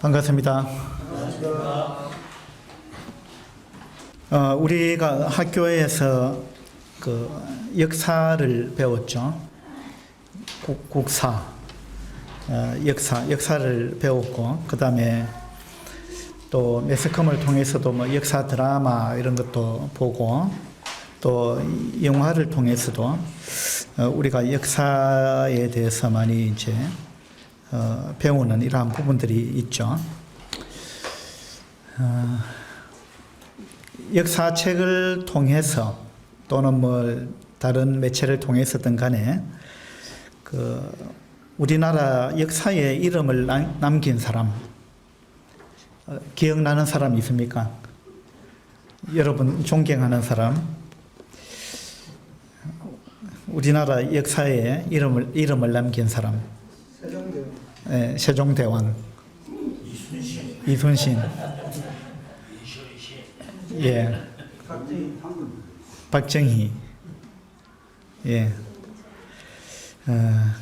반갑습니다. 우리가 학교에서 그 역사를 배웠죠. 국사, 역사를 배웠고, 그 다음에 또 매스컴을 통해서도 뭐 역사 드라마 이런 것도 보고, 또 영화를 통해서도 우리가 역사에 대해서 많이 이제 배우는 이러한 부분들이 있죠. 역사책을 통해서 또는 뭐 다른 매체를 통해서든 간에 그 우리나라 역사에 이름을 남긴 사람, 기억나는 사람 있습니까? 여러분 존경하는 사람, 우리나라 역사에 이름을 남긴 사람. 네, 세종대왕. 이순신. 예. 박정희. 예.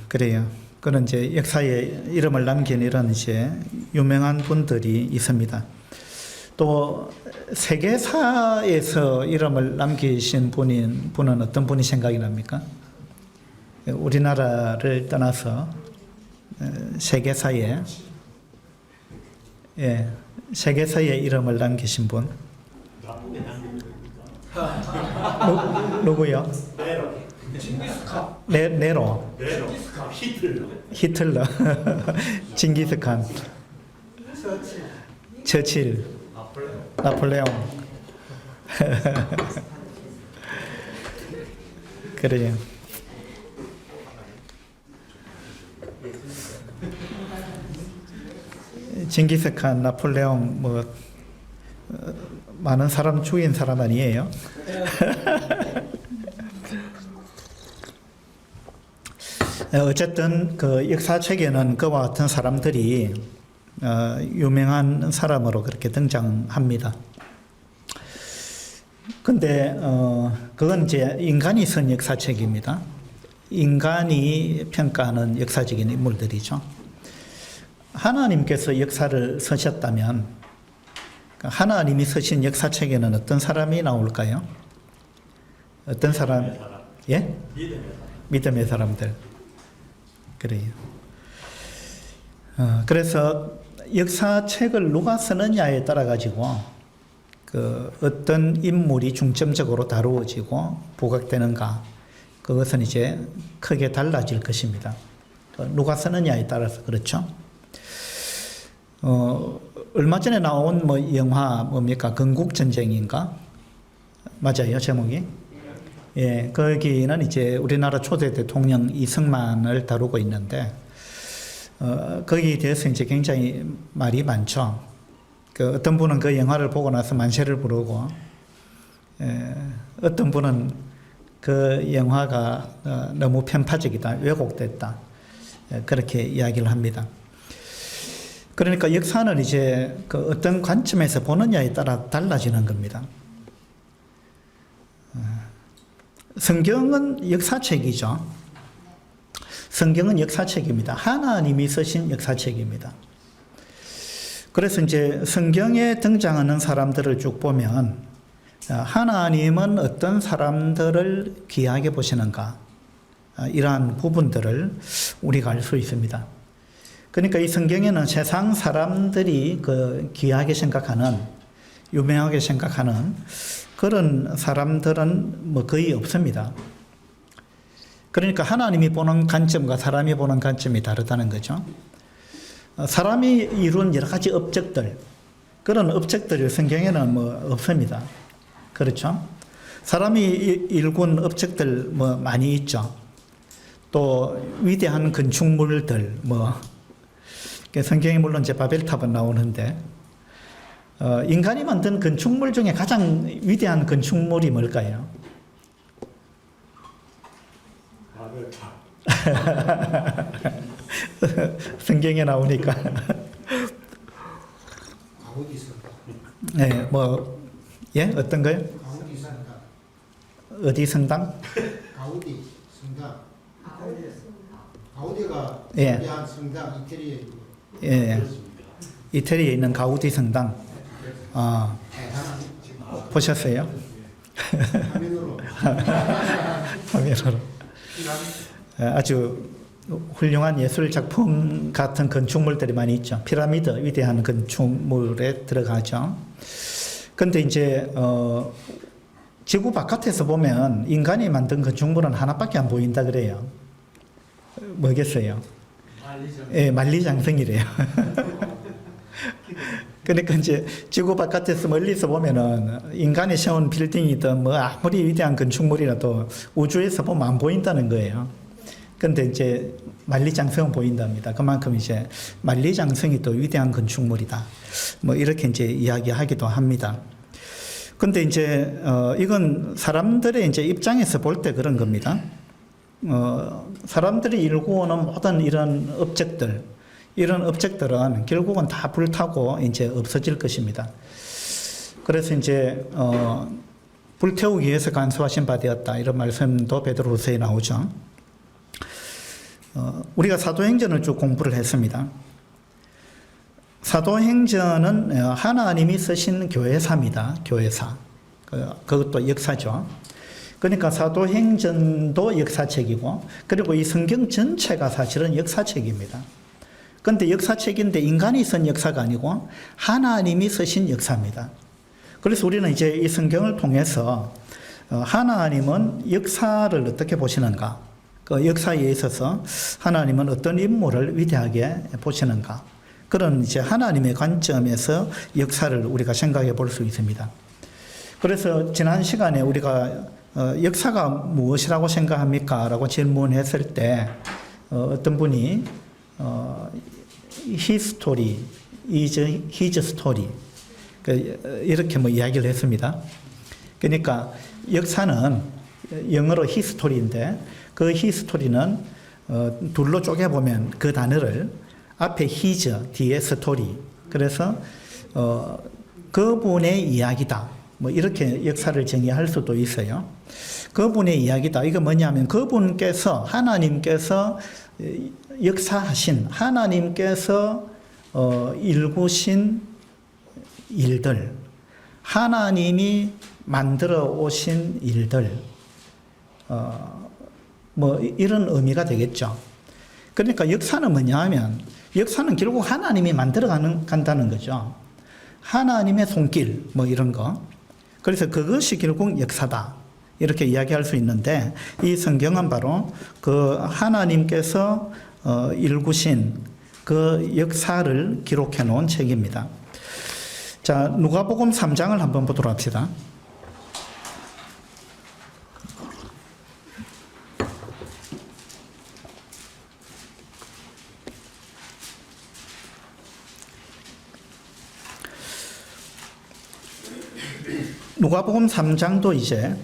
그래요. 그런 이제 역사에 이름을 남긴 이런 이제 유명한 분들이 있습니다. 또 세계사에서 이름을 남기신 분은 어떤 분이 생각이 납니까? 우리나라를 떠나서 세계사에, 예, 세계사에 이름을 남기신 분. 누구요? 네로. 히틀러. 징기스칸. 처칠. 나폴레옹. 그래요. 징기스칸, 나폴레옹 뭐 많은 사람 죽인 사람 아니에요? 어쨌든 그 역사책에는 그와 같은 사람들이 유명한 사람으로 그렇게 등장합니다. 근데 그건 이제 인간이 쓴 역사책입니다. 인간이 평가하는 역사적인 인물들이죠. 하나님께서 역사를 쓰셨다면 하나님이 쓰신 역사책에는 어떤 사람이 나올까요? 어떤 사람? 예? 믿음의 사람들. 그래요. 그래서 역사책을 누가 쓰느냐에 따라 가지고 그 어떤 인물이 중점적으로 다루어지고 부각되는가, 그것은 이제 크게 달라질 것입니다. 누가 쓰느냐에 따라서 그렇죠. 얼마 전에 나온 뭐 영화 뭡니까? 건국전쟁인가? 맞아요, 제목이? 예, 거기는 이제 우리나라 초대 대통령 이승만을 다루고 있는데, 거기에 대해서 이제 굉장히 말이 많죠. 그 어떤 분은 그 영화를 보고 나서 만세를 부르고, 어떤 분은 그 영화가 너무 편파적이다, 왜곡됐다, 그렇게 이야기를 합니다. 그러니까 역사는 이제 그 어떤 관점에서 보느냐에 따라 달라지는 겁니다. 성경은 역사책이죠. 성경은 역사책입니다. 하나님이 쓰신 역사책입니다. 그래서 이제 성경에 등장하는 사람들을 쭉 보면 하나님은 어떤 사람들을 귀하게 보시는가, 이러한 부분들을 우리가 알 수 있습니다. 그러니까 이 성경에는 세상 사람들이 그 귀하게 생각하는, 유명하게 생각하는 그런 사람들은 뭐 거의 없습니다. 그러니까 하나님이 보는 관점과 사람이 보는 관점이 다르다는 거죠. 사람이 이룬 여러 가지 업적들, 그런 업적들이 성경에는 뭐 없습니다. 그렇죠? 사람이 일군 업적들 뭐 많이 있죠. 또 위대한 건축물들 뭐, 성경에 물론 이제 바벨탑은 나오는데, 인간이 만든 건축물 중에 가장 위대한 건축물이 뭘까요? 성경에 나오니까. 가우디 성당. 네, 뭐, 예, 어떤 거요? 가우디 성당. 어디 성당? 가우디 성당. 가우디가 예. 위대한 성당 이태리에 있고. 예. 이태리에 있는 가우디 성당. 아, 보셨어요? 화면으로 화면으로. 아주 훌륭한 예술 작품 같은 건축물들이 많이 있죠. 피라미드 위대한 건축물에 들어가죠. 근데 이제 지구 바깥에서 보면 인간이 만든 건축물은 하나밖에 안 보인다 그래요. 뭐겠어요? 예, 만리장성이래요. 그러니까 이제 지구 바깥에서 멀리서 보면은 인간이 세운 빌딩이든 뭐 아무리 위대한 건축물이라도 우주에서 보면 안 보인다는 거예요. 근데 이제 만리장성은 보인답니다. 그만큼 이제 만리장성이 또 위대한 건축물이다. 뭐 이렇게 이제 이야기하기도 합니다. 근데 이제 이건 사람들의 이제 입장에서 볼 때 그런 겁니다. 사람들이 일구어는 모든 이런 업적들은 결국은 다 불타고 이제 없어질 것입니다. 그래서 이제 불태우기 위해서 간수하신 바 되었다 이런 말씀도 베드로후서에 나오죠. 우리가 사도행전을 쭉 공부를 했습니다. 사도행전은 하나님이 쓰신 교회사입니다. 교회사. 그것도 역사죠. 그러니까 사도행전도 역사책이고, 그리고 이 성경 전체가 사실은 역사책입니다. 그런데 역사책인데 인간이 쓴 역사가 아니고 하나님이 쓰신 역사입니다. 그래서 우리는 이제 이 성경을 통해서 하나님은 역사를 어떻게 보시는가, 그 역사에 있어서 하나님은 어떤 인물을 위대하게 보시는가, 그런 이제 하나님의 관점에서 역사를 우리가 생각해 볼 수 있습니다. 그래서 지난 시간에 우리가 역사가 무엇이라고 생각합니까? 라고 질문했을 때 어떤 분이 History is his story 이렇게 뭐 이야기를 했습니다. 그러니까 역사는 영어로 history인데 그 history는 둘로 쪼개보면 그 단어를 앞에 his, 뒤에 story, 그래서 그분의 이야기다, 뭐 이렇게 역사를 정의할 수도 있어요. 그분의 이야기다. 이거 뭐냐면 그분께서, 하나님께서 역사하신, 하나님께서 일구신 일들, 하나님이 만들어 오신 일들, 뭐 이런 의미가 되겠죠. 그러니까 역사는 뭐냐 하면 역사는 결국 하나님이 만들어 간다는 거죠. 하나님의 손길 뭐 이런 거. 그래서 그것이 결국 역사다 이렇게 이야기할 수 있는데, 이 성경은 바로 그 하나님께서 일구신 그 역사를 기록해 놓은 책입니다. 자, 누가복음 3장을 한번 보도록 합시다. 누가복음 3장도 이제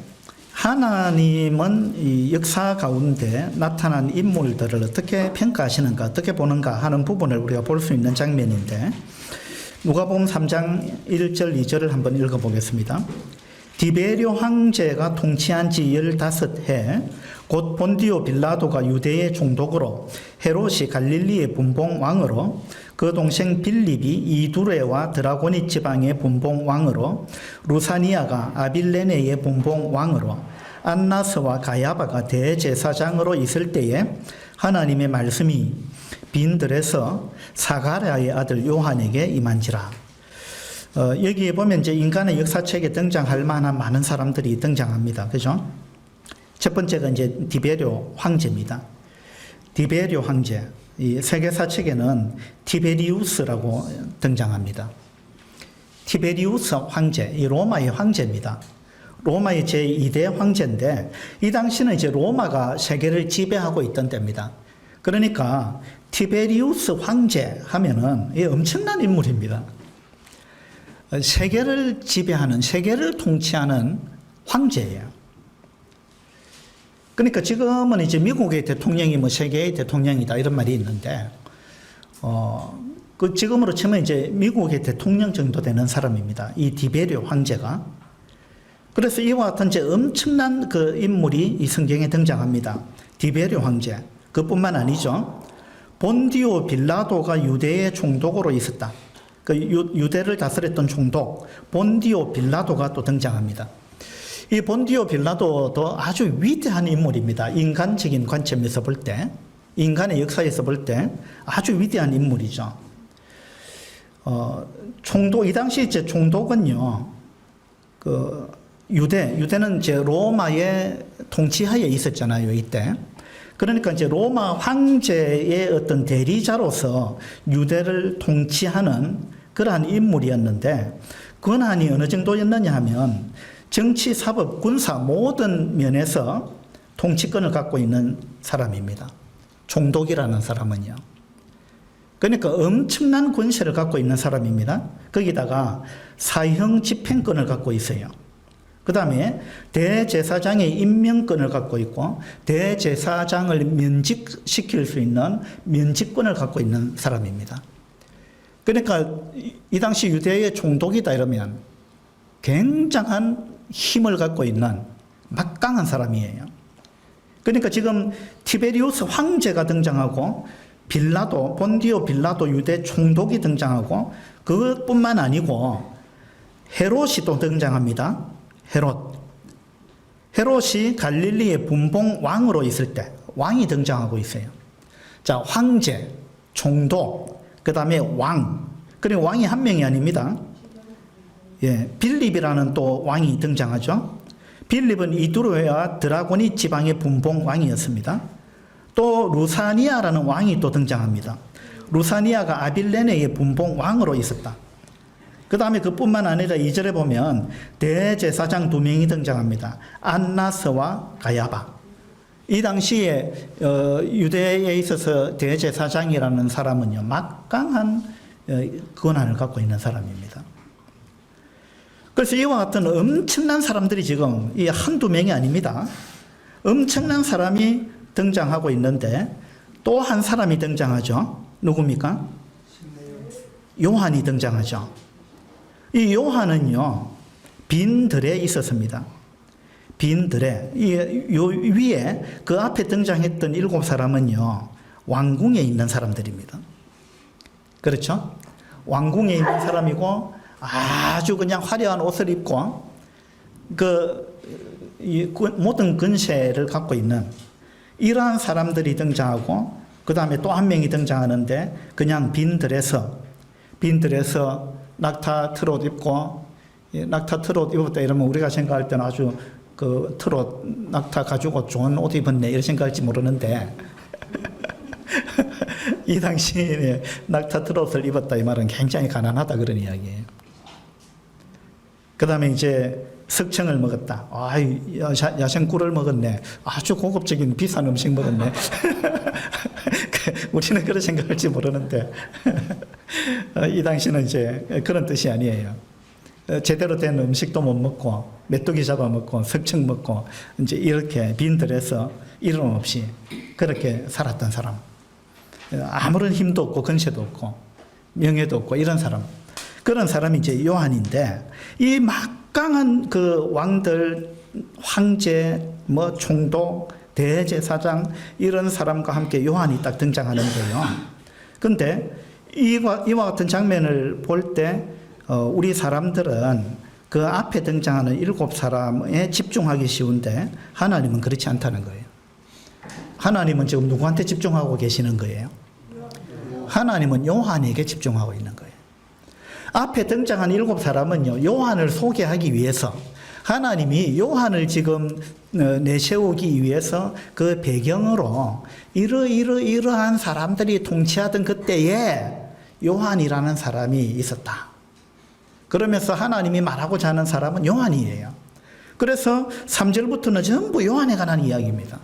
하나님은 이 역사 가운데 나타난 인물들을 어떻게 평가하시는가, 어떻게 보는가 하는 부분을 우리가 볼 수 있는 장면인데, 누가복음 3장 1절 2절을 한번 읽어보겠습니다. 디베리오 황제가 통치한 지 15해 곧 본디오 빌라도가 유대의 총독으로, 헤롯이 갈릴리의 분봉 왕으로, 그 동생 빌립이 이두레와 드라고니 지방의 분봉 왕으로, 루사니아가 아빌레네의 분봉 왕으로, 안나스와 가야바가 대제사장으로 있을 때에 하나님의 말씀이 빈들에서 사가랴의 아들 요한에게 임한지라. 여기에 보면 이제 인간의 역사책에 등장할 만한 많은 사람들이 등장합니다. 그죠? 첫 번째가 이제 디베리오 황제입니다. 디베리오 황제. 이 세계사책에는 티베리우스라고 등장합니다. 티베리우스 황제, 이 로마의 황제입니다. 로마의 제2대 황제인데, 이 당시는 이제 로마가 세계를 지배하고 있던 때입니다. 그러니까 티베리우스 황제 하면은 이 엄청난 인물입니다. 세계를 지배하는, 세계를 통치하는 황제예요. 그러니까 지금은 이제 미국의 대통령이 뭐 세계의 대통령이다 이런 말이 있는데, 그 지금으로 치면 이제 미국의 대통령 정도 되는 사람입니다. 이 디베리오 황제가. 그래서 이와 같은 이제 엄청난 그 인물이 이 성경에 등장합니다. 디베리오 황제. 그뿐만 아니죠. 본디오 빌라도가 유대의 총독으로 있었다. 그 유대를 다스렸던 총독 본디오 빌라도가 또 등장합니다. 이 본디오 빌라도도 아주 위대한 인물입니다. 인간적인 관점에서 볼 때, 인간의 역사에서 볼 때 아주 위대한 인물이죠. 총독, 이 당시 이제 총독은요, 그 유대는 이제 로마의 통치하에 있었잖아요, 이때. 그러니까 이제 로마 황제의 어떤 대리자로서 유대를 통치하는 그러한 인물이었는데, 권한이 어느 정도였느냐 하면 정치, 사법, 군사 모든 면에서 통치권을 갖고 있는 사람입니다. 총독이라는 사람은요. 그러니까 엄청난 권세를 갖고 있는 사람입니다. 거기다가 사형 집행권을 갖고 있어요. 그 다음에 대제사장의 임명권을 갖고 있고 대제사장을 면직시킬 수 있는 면직권을 갖고 있는 사람입니다. 그러니까 이 당시 유대의 총독이다 이러면 굉장한 힘을 갖고 있는 막강한 사람이에요. 그러니까 지금 티베리우스 황제가 등장하고 본디오 빌라도 유대 총독이 등장하고 그것뿐만 아니고 헤롯이 또 등장합니다. 헤롯이 갈릴리의 분봉 왕으로 있을 때 왕이 등장하고 있어요. 자, 황제, 총독, 그 다음에 왕. 그리고 왕이 한 명이 아닙니다. 예, 빌립이라는 또 왕이 등장하죠. 빌립은 이두르웨와 드라고니 지방의 분봉 왕이었습니다. 또 루사니아라는 왕이 또 등장합니다. 루사니아가 아빌레네의 분봉 왕으로 있었다. 그 다음에 그뿐만 아니라 2절에 보면 대제사장 2명이 등장합니다. 안나스와 가야바. 이 당시에 유대에 있어서 대제사장이라는 사람은요, 막강한 권한을 갖고 있는 사람입니다. 그래서 이와 같은 엄청난 사람들이 지금 이 한두 명이 아닙니다. 엄청난 사람이 등장하고 있는데 또 한 사람이 등장하죠. 누굽니까? 요한이 등장하죠. 이 요한은요, 빈 들에 있었습니다. 빈 들에. 요 위에 그 앞에 등장했던 7사람은요, 왕궁에 있는 사람들입니다. 그렇죠? 왕궁에 있는 사람이고 아주 그냥 화려한 옷을 입고 모든 근세를 갖고 있는 이러한 사람들이 등장하고 그 다음에 또 한 명이 등장하는데 그냥 빈들에서 낙타 트롯 입고 낙타 트롯 입었다 이러면 우리가 생각할 때는 아주 그 트롯 낙타 가지고 좋은 옷 입었네 이렇게 생각할지 모르는데 이 당시에 낙타 트롯을 입었다 이 말은 굉장히 가난하다 그런 이야기예요. 그 다음에 이제 석청을 먹었다. 야생꿀을 먹었네. 아주 고급적인 비싼 음식 먹었네. 우리는 그런 생각할지 모르는데 이 당시는 이제 그런 뜻이 아니에요. 제대로 된 음식도 못 먹고 메뚜기 잡아먹고 석청 먹고 이제 이렇게 빈들에서 이름 없이 그렇게 살았던 사람. 아무런 힘도 없고 근세도 없고 명예도 없고 이런 사람. 그런 사람이 이제 요한인데 이 막강한 그 왕들, 황제, 총독, 대제사장 이런 사람과 함께 요한이 딱 등장하는데요. 근데 이와 같은 장면을 볼 때 우리 사람들은 그 앞에 등장하는 7사람에 집중하기 쉬운데 하나님은 그렇지 않다는 거예요. 하나님은 지금 누구한테 집중하고 계시는 거예요? 하나님은 요한에게 집중하고 있는 거예요. 앞에 등장한 7사람은요, 요한을 소개하기 위해서 하나님이 요한을 지금 내세우기 위해서 그 배경으로 이러한 사람들이 통치하던 그때에 요한이라는 사람이 있었다. 그러면서 하나님이 말하고자 하는 사람은 요한이에요. 그래서 3절부터는 전부 요한에 관한 이야기입니다.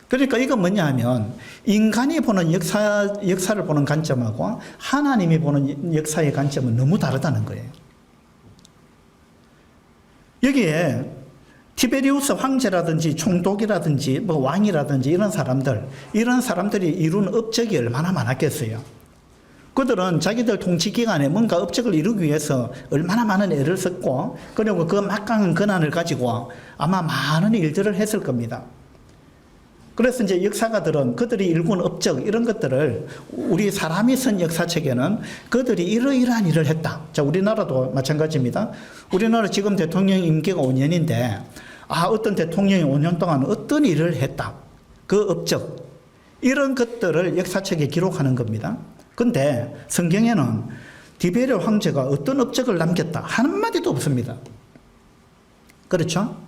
그러니까 이건 뭐냐 하면 인간이 보는 역사를 보는 관점하고 하나님이 보는 역사의 관점은 너무 다르다는 거예요. 여기에 티베리우스 황제라든지 총독이라든지 왕이라든지 이런 사람들이 이룬 업적이 얼마나 많았겠어요. 그들은 자기들 통치 기간에 뭔가 업적을 이루기 위해서 얼마나 많은 애를 썼고 그리고 그 막강한 권한을 가지고 아마 많은 일들을 했을 겁니다. 그래서 이제 역사가들은 그들이 일군 업적 이런 것들을 우리 사람이 쓴 역사책에는 그들이 이러이러한 일을 했다. 자, 우리나라도 마찬가지입니다. 우리나라 지금 대통령 임기가 5년인데 어떤 대통령이 5년 동안 어떤 일을 했다. 그 업적 이런 것들을 역사책에 기록하는 겁니다. 근데 성경에는 디베레 황제가 어떤 업적을 남겼다 한마디도 없습니다. 그렇죠?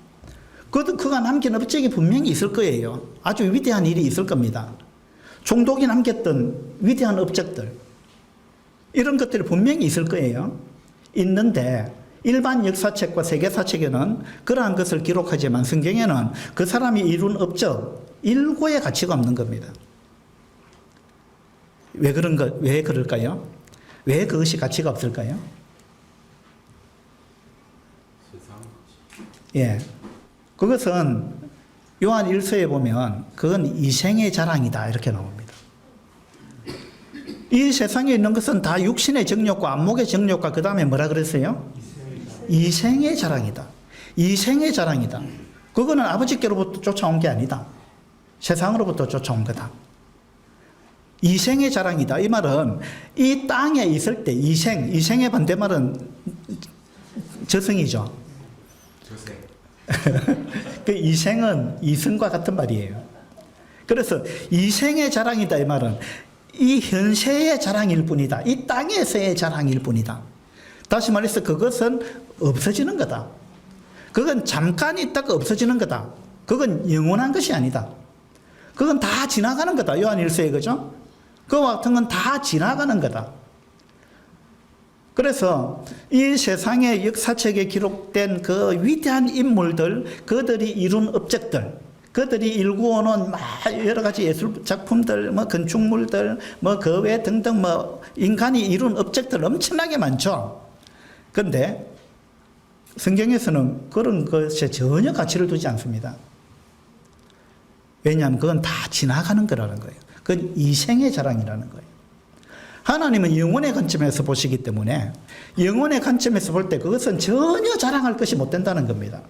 그가 남긴 업적이 분명히 있을 거예요. 아주 위대한 일이 있을 겁니다. 총독이 남겼던 위대한 업적들 이런 것들이 분명히 있을 거예요. 있는데 일반 역사책과 세계사책에는 그러한 것을 기록하지만 성경에는 그 사람이 이룬 업적 일고의 가치가 없는 겁니다. 왜 그럴까요? 왜 그것이 가치가 없을까요? 예. 그것은 요한 1서에 보면 그건 이생의 자랑이다 이렇게 나옵니다. 이 세상에 있는 것은 다 육신의 정욕과 안목의 정욕과 그 다음에 뭐라 그랬어요? 이생의 자랑이다. 이생의 자랑이다. 그거는 아버지께로부터 쫓아온 게 아니다. 세상으로부터 쫓아온 거다. 이생의 자랑이다. 이 말은 이 땅에 있을 때 이생의 반대말은 저승이죠. 그 이생은 이승과 같은 말이에요. 그래서 이생의 자랑이다 이 말은 이 현세의 자랑일 뿐이다. 이 땅에서의 자랑일 뿐이다. 다시 말해서 그것은 없어지는 거다. 그건 잠깐 있다가 없어지는 거다. 그건 영원한 것이 아니다. 그건 다 지나가는 거다. 요한 1서에 그죠? 그와 같은 건 다 지나가는 거다. 그래서 이 세상의 역사책에 기록된 그 위대한 인물들, 그들이 이룬 업적들, 그들이 일구어놓은 여러 가지 예술 작품들, 건축물들, 그 외 등등 인간이 이룬 업적들 엄청나게 많죠. 그런데 성경에서는 그런 것에 전혀 가치를 두지 않습니다. 왜냐하면 그건 다 지나가는 거라는 거예요. 그건 이생의 자랑이라는 거예요. 하나님은 영혼의 관점에서 보시기 때문에 영혼의 관점에서 볼 때 그것은 전혀 자랑할 것이 못 된다는 겁니다.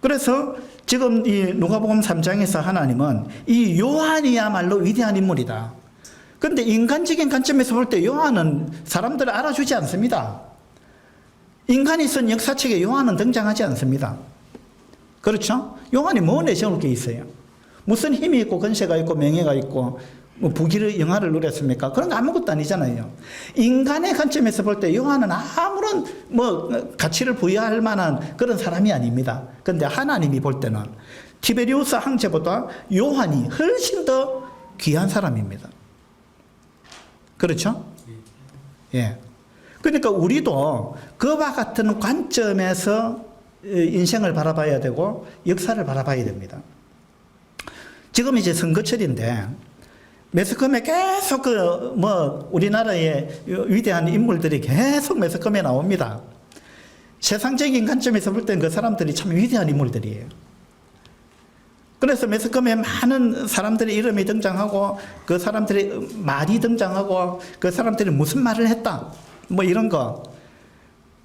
그래서 지금 이 누가복음 3장에서 하나님은 이 요한이야말로 위대한 인물이다. 그런데 인간적인 관점에서 볼 때 요한은 사람들을 알아주지 않습니다. 인간이 쓴 역사책에 요한은 등장하지 않습니다. 그렇죠? 요한이 뭐 내세울 게 있어요? 무슨 힘이 있고 권세가 있고 명예가 있고 부귀를 영화를 누렸습니까? 그런 거 아무것도 아니잖아요. 인간의 관점에서 볼 때 요한은 아무런 가치를 부여할 만한 그런 사람이 아닙니다. 그런데 하나님이 볼 때는 티베리우스 황제보다 요한이 훨씬 더 귀한 사람입니다. 그렇죠? 예. 그러니까 우리도 그와 같은 관점에서 인생을 바라봐야 되고 역사를 바라봐야 됩니다. 지금 이제 선거철인데 매스컴에 계속 우리나라의 위대한 인물들이 계속 매스컴에 나옵니다. 세상적인 관점에서 볼 때는 그 사람들이 참 위대한 인물들이에요. 그래서 매스컴에 많은 사람들의 이름이 등장하고 그 사람들의 말이 등장하고 그 사람들이 무슨 말을 했다 이런 거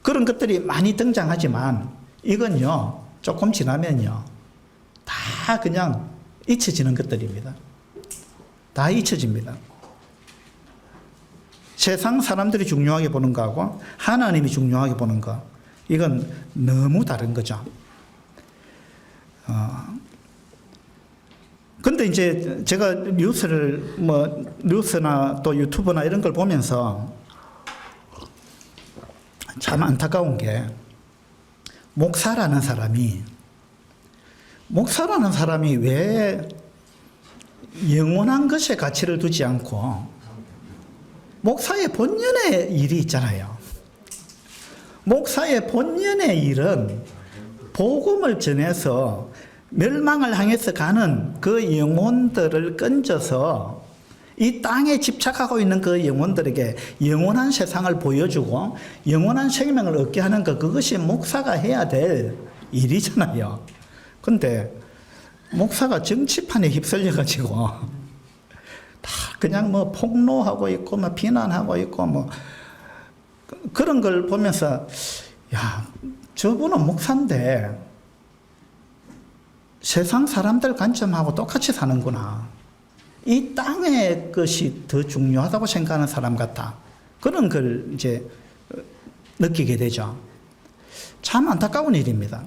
그런 것들이 많이 등장하지만 이건요 조금 지나면요 다 그냥 잊혀지는 것들입니다. 다 잊혀집니다. 세상 사람들이 중요하게 보는 거하고 하나님이 중요하게 보는 거 이건 너무 다른 거죠. 근데 이제 제가 뉴스나 또 유튜브나 이런 걸 보면서 참 안타까운 게 목사라는 사람이 왜 영원한 것에 가치를 두지 않고 목사의 본연의 일이 있잖아요. 목사의 본연의 일은 복음을 전해서 멸망을 향해서 가는 그 영혼들을 건져서 이 땅에 집착하고 있는 그 영혼들에게 영원한 세상을 보여주고 영원한 생명을 얻게 하는 것, 그것이 목사가 해야 될 일이잖아요. 근데 목사가 정치판에 휩쓸려가지고 다 그냥 폭로하고 있고 비난하고 있고 그런 걸 보면서 야, 저분은 목사인데 세상 사람들 관점하고 똑같이 사는구나. 이 땅의 것이 더 중요하다고 생각하는 사람 같다. 그런 걸 이제 느끼게 되죠. 참 안타까운 일입니다.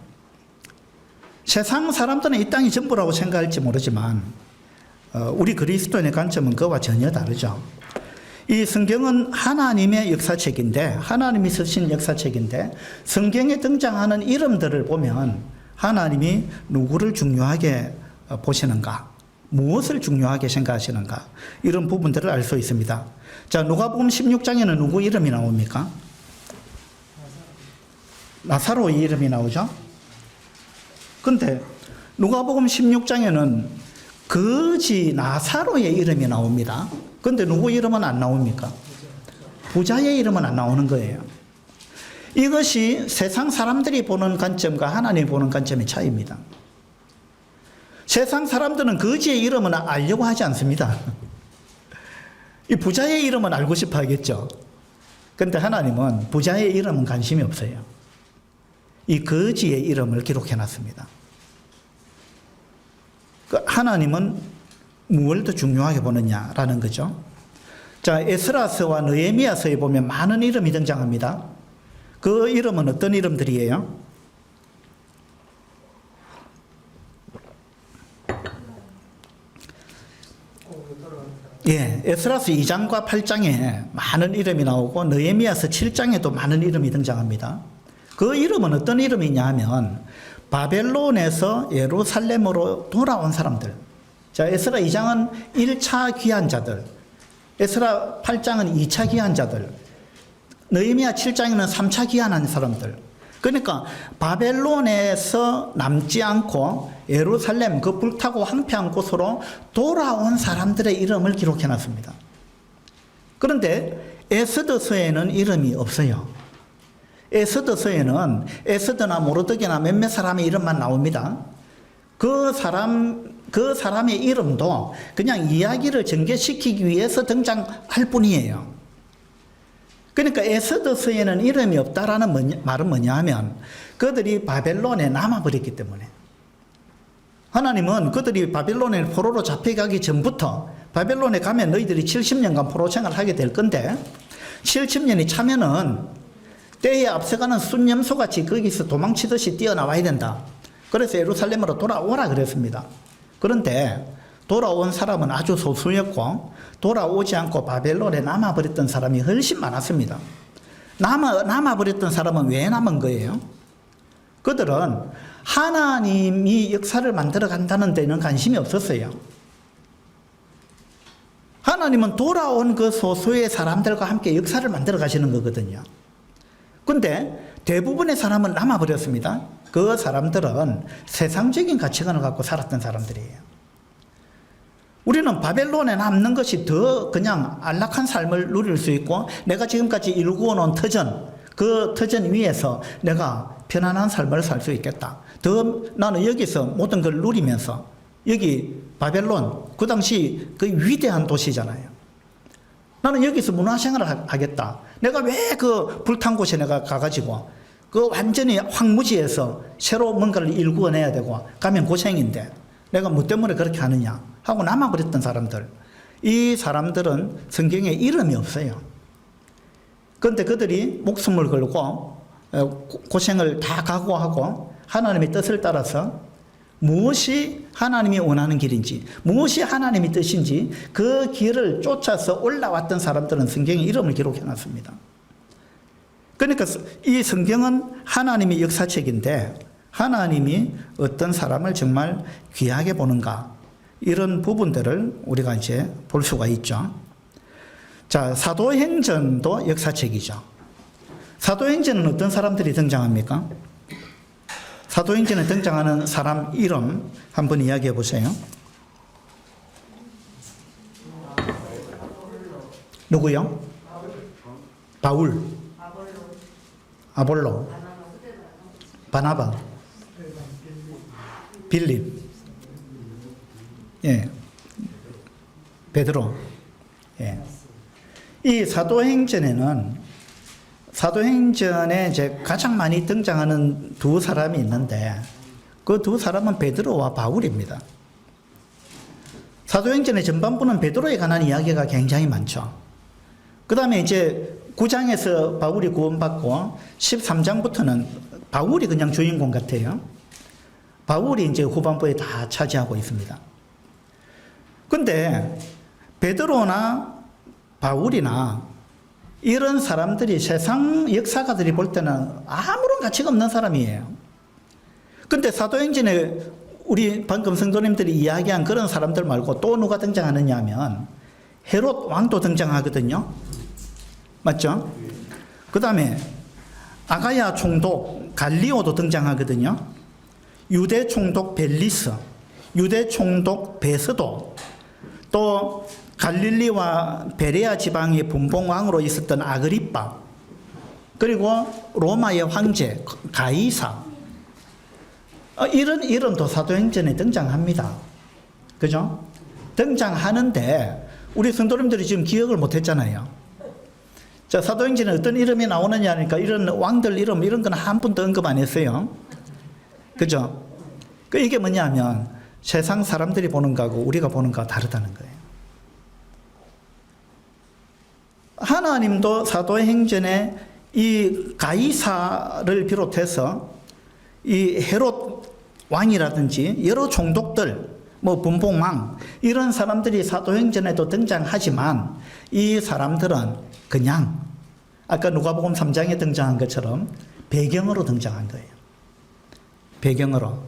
세상 사람들은 이 땅이 전부라고 생각할지 모르지만 우리 그리스도인의 관점은 그와 전혀 다르죠. 이 성경은 하나님의 역사책인데, 하나님이 쓰신 역사책인데, 성경에 등장하는 이름들을 보면 하나님이 누구를 중요하게 보시는가, 무엇을 중요하게 생각하시는가, 이런 부분들을 알 수 있습니다. 자, 누가복음 16장에는 누구 이름이 나옵니까? 나사로의 이름이 나오죠. 근데 누가복음 16장에는 거지 나사로의 이름이 나옵니다. 근데 누구 이름은 안 나옵니까? 부자의 이름은 안 나오는 거예요. 이것이 세상 사람들이 보는 관점과 하나님이 보는 관점의 차이입니다. 세상 사람들은 거지의 이름은 알려고 하지 않습니다. 이 부자의 이름은 알고 싶어 하겠죠. 그런데 하나님은 부자의 이름은 관심이 없어요. 이 거지의 이름을 기록해 놨습니다. 하나님은 무엇을 더 중요하게 보느냐라는 거죠. 자, 에스라서와 느헤미야서에 보면 많은 이름이 등장합니다. 그 이름은 어떤 이름들이에요? 예, 에스라서 2장과 8장에 많은 이름이 나오고 느헤미야서 7장에도 많은 이름이 등장합니다. 그 이름은 어떤 이름이냐 하면 바벨론에서 예루살렘으로 돌아온 사람들. 자, 에스라 2장은 1차 귀환자들, 에스라 8장은 2차 귀환자들, 느헤미야 7장에는 3차 귀환한 사람들. 그러니까 바벨론에서 남지 않고 예루살렘 그 불타고 황폐한 곳으로 돌아온 사람들의 이름을 기록해 놨습니다. 그런데 에스더서에는 이름이 없어요. 에스더서에는 에스더나 모르드게나 몇몇 사람의 이름만 나옵니다. 그 사람의 이름도 그냥 이야기를 전개시키기 위해서 등장할 뿐이에요. 그러니까 에스더서에는 이름이 없다라는 말은 뭐냐 하면 그들이 바벨론에 남아버렸기 때문에, 하나님은 그들이 바벨론에 포로로 잡혀가기 전부터 바벨론에 가면 너희들이 70년간 포로 생활을 하게 될 건데 70년이 차면은 때에 앞서가는 순념소같이 거기서 도망치듯이 뛰어나와야 된다. 그래서 예루살렘으로 돌아오라 그랬습니다. 그런데 돌아온 사람은 아주 소수였고 돌아오지 않고 바벨론에 남아버렸던 사람이 훨씬 많았습니다. 남아버렸던 사람은 왜 남은 거예요? 그들은 하나님이 역사를 만들어 간다는 데는 관심이 없었어요. 하나님은 돌아온 그 소수의 사람들과 함께 역사를 만들어 가시는 거거든요. 근데 대부분의 사람은 남아버렸습니다. 그 사람들은 세상적인 가치관을 갖고 살았던 사람들이에요. 우리는 바벨론에 남는 것이 더 그냥 안락한 삶을 누릴 수 있고 내가 지금까지 일구어 놓은 터전, 그 터전 위에서 내가 편안한 삶을 살 수 있겠다. 더 나는 여기서 모든 걸 누리면서, 여기 바벨론 그 당시 그 위대한 도시잖아요. 나는 여기서 문화생활을 하겠다. 내가 왜 그 불탄 곳에 내가 가가지고 그 완전히 황무지에서 새로 뭔가를 일구어내야 되고 가면 고생인데 내가 뭐 때문에 그렇게 하느냐 하고 남아버렸던 사람들, 이 사람들은 성경에 이름이 없어요. 그런데 그들이 목숨을 걸고 고생을 다 각오하고 하나님의 뜻을 따라서 무엇이 하나님이 원하는 길인지, 무엇이 하나님의 뜻인지 그 길을 쫓아서 올라왔던 사람들은 성경에 이름을 기록해 놨습니다. 그러니까 이 성경은 하나님의 역사책인데 하나님이 어떤 사람을 정말 귀하게 보는가, 이런 부분들을 우리가 이제 볼 수가 있죠. 자, 사도행전도 역사책이죠. 사도행전은 어떤 사람들이 등장합니까? 사도행전에 등장하는 사람 이름 한번 이야기해 보세요. 누구요? 바울, 아볼로, 바나바, 빌립, 예, 베드로. 예. 이 사도행전에 이제 가장 많이 등장하는 두 사람이 있는데 그 두 사람은 베드로와 바울입니다. 사도행전의 전반부는 베드로에 관한 이야기가 굉장히 많죠. 그 다음에 이제 9장에서 바울이 구원받고 13장부터는 바울이 그냥 주인공 같아요. 바울이 이제 후반부에 다 차지하고 있습니다. 근데 베드로나 바울이나 이런 사람들이 세상 역사가들이 볼 때는 아무런 가치가 없는 사람이에요. 근데 사도행전에 우리 방금 성도님들이 이야기한 그런 사람들 말고 또 누가 등장하느냐 하면 헤롯 왕도 등장하거든요. 맞죠? 그 다음에 아가야 총독 갈리오도 등장하거든요. 유대 총독 벨리스, 유대 총독 베스도, 또 갈릴리와 베레아 지방의 분봉왕으로 있었던 아그리빠, 그리고 로마의 황제 가이사, 이런 이름도 사도행전에 등장합니다. 그죠? 등장하는데 우리 성도님들이 지금 기억을 못했잖아요. 자, 사도행전에 어떤 이름이 나오느냐 하니까 이런 왕들 이름 이런 건 한 번도 언급 안 했어요. 그죠? 이게 뭐냐면 세상 사람들이 보는 거하고 우리가 보는 거하고 다르다는 거예요. 하나님도 사도행전에 이 가이사를 비롯해서 이 헤롯 왕이라든지 여러 총독들, 뭐 분봉왕 이런 사람들이 사도행전에도 등장하지만 이 사람들은 그냥 아까 누가복음 3장에 등장한 것처럼 배경으로 등장한 거예요. 배경으로.